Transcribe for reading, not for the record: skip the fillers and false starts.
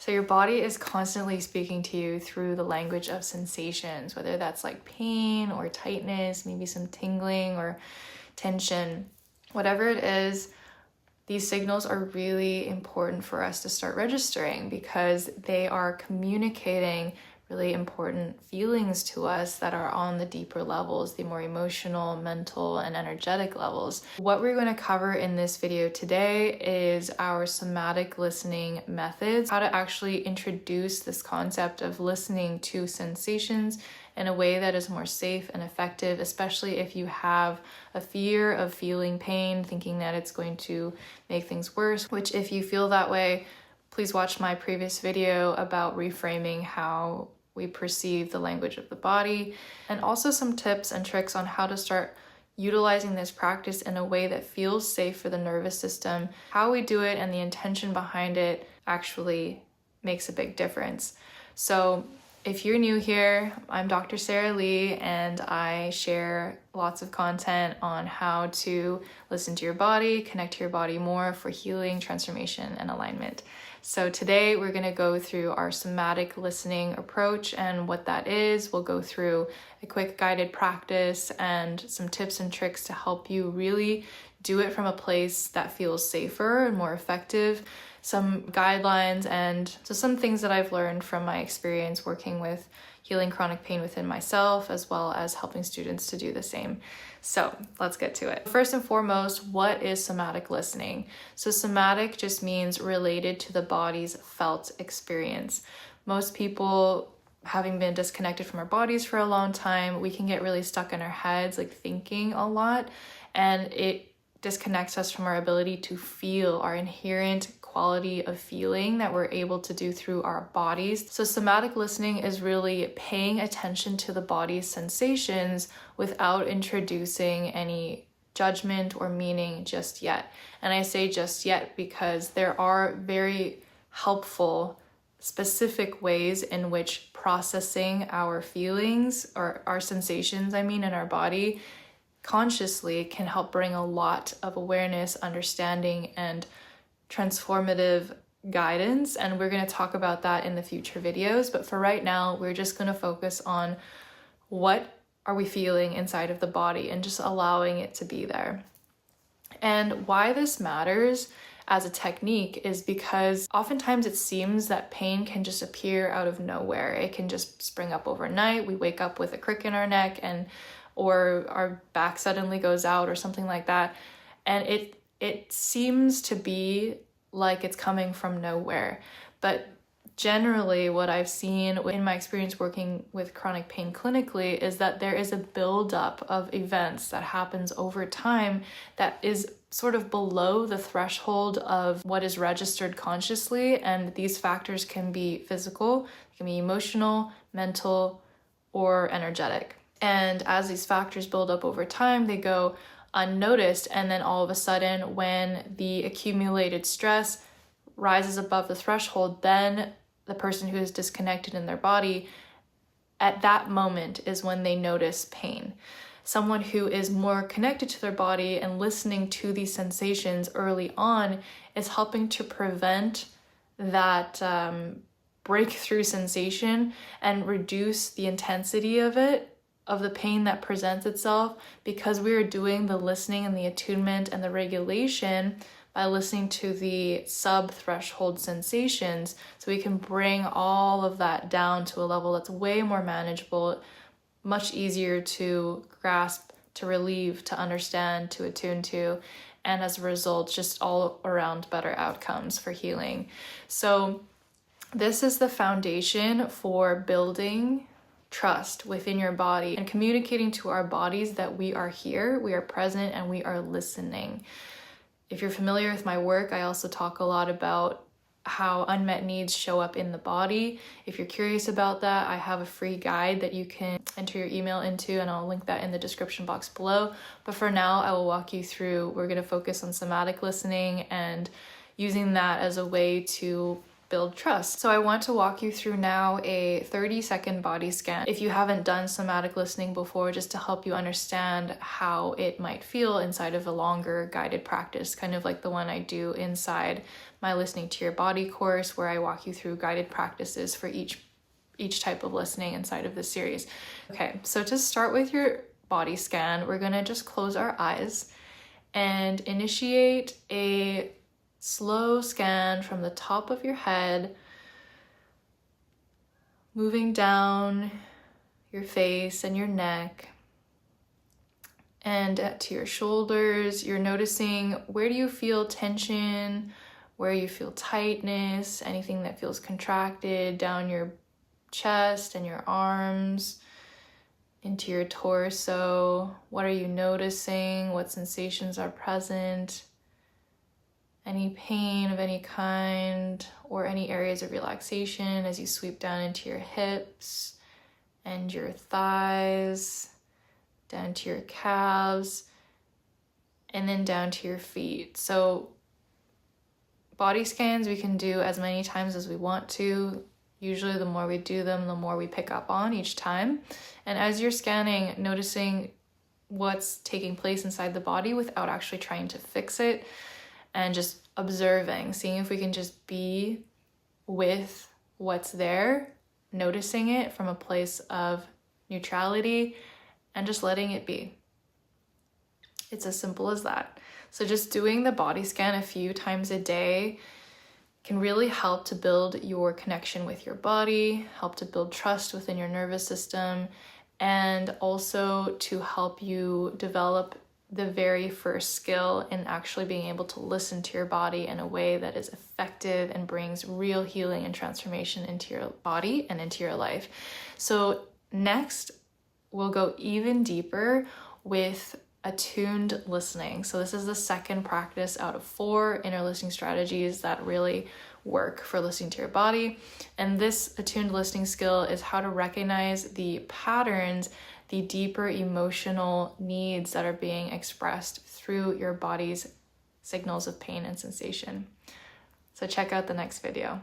So your body is constantly speaking to you through the language of sensations, whether that's like pain or tightness, maybe some tingling or tension. Whatever it is, these signals are really important for us to start registering because they are communicating really important feelings to us that are on the deeper levels, the more emotional, mental, and energetic levels. What we're going to cover in this video today is our somatic listening methods, how to actually introduce this concept of listening to sensations in a way that is more safe and effective, especially if you have a fear of feeling pain, thinking that it's going to make things worse, which if you feel that way, please watch my previous video about reframing how we perceive the language of the body, and also some tips and tricks on how to start utilizing this practice in a way that feels safe for the nervous system. How we do it and the intention behind it actually makes a big difference. So if you're new here, I'm Dr. Sarah Lee, and I share lots of content on how to listen to your body, connect to your body more for healing, transformation, and alignment. So today we're going to go through our somatic listening approach and what that is. We'll go through a quick guided practice and some tips and tricks to help you really do it from a place that feels safer and more effective, some guidelines, and so some things that I've learned from my experience working with healing chronic pain within myself, as well as helping students to do the same. So let's get to it. First and foremost, what is somatic listening? So somatic just means related to the body's felt experience. Most people, having been disconnected from our bodies for a long time, we can get really stuck in our heads, like thinking a lot, and it disconnects us from our ability to feel, our inherent quality of feeling that we're able to do through our bodies. So somatic listening is really paying attention to the body's sensations without introducing any judgment or meaning just yet. And I say just yet because there are very helpful, specific ways in which processing our feelings or our sensations, in our body consciously can help bring a lot of awareness, understanding, and transformative guidance. And we're going to talk about that in the future videos. But for right now, we're just going to focus on what are we feeling inside of the body and just allowing it to be there. And why this matters as a technique is because oftentimes it seems that pain can just appear out of nowhere. It can just spring up overnight. We wake up with a crick in our neck or our back suddenly goes out or something like that. And it seems to be like it's coming from nowhere. But generally what I've seen in my experience working with chronic pain clinically is that there is a buildup of events that happens over time that is sort of below the threshold of what is registered consciously. And these factors can be physical, they can be emotional, mental, or energetic. And as these factors build up over time, they go unnoticed. And then all of a sudden, when the accumulated stress rises above the threshold, then the person who is disconnected in their body, at that moment is when they notice pain. Someone who is more connected to their body and listening to these sensations early on is helping to prevent that breakthrough sensation and reduce the intensity of the pain that presents itself, because we are doing the listening and the attunement and the regulation by listening to the sub-threshold sensations, so we can bring all of that down to a level that's way more manageable, much easier to grasp, to relieve, to understand, to attune to, and as a result, just all around better outcomes for healing. So this is the foundation for building trust within your body and communicating to our bodies that we are here, we are present, and we are listening. If you're familiar with my work, I also talk a lot about how unmet needs show up in the body. If you're curious about that, I have a free guide that you can enter your email into, and I'll link that in the description box below. But for now, I will walk you through, we're going to focus on somatic listening and using that as a way to build trust. So I want to walk you through now a 30-second body scan if you haven't done somatic listening before, just to help you understand how it might feel inside of a longer guided practice, kind of like the one I do inside my Listening to Your Body course, where I walk you through guided practices for each type of listening inside of this series. Okay, so to start with your body scan, we're gonna just close our eyes and initiate a slow scan from the top of your head, moving down your face and your neck and to your shoulders. You're noticing, where do you feel tension, where you feel tightness, anything that feels contracted down your chest and your arms, into your torso. What are you noticing? What sensations are present? Any pain of any kind, or any areas of relaxation as you sweep down into your hips and your thighs, down to your calves, and then down to your feet. So body scans we can do as many times as we want to. Usually the more we do them, the more we pick up on each time. And as you're scanning, noticing what's taking place inside the body without actually trying to fix it, and just observing, seeing if we can just be with what's there, noticing it from a place of neutrality, and just letting it be. It's as simple as that. So just doing the body scan a few times a day can really help to build your connection with your body, help to build trust within your nervous system, and also to help you develop the very first skill in actually being able to listen to your body in a way that is effective and brings real healing and transformation into your body and into your life. So next, we'll go even deeper with attuned listening. So this is the second practice out of 4 inner listening strategies that really work for listening to your body. And this attuned listening skill is how to recognize the patterns, the deeper emotional needs that are being expressed through your body's signals of pain and sensation. So check out the next video.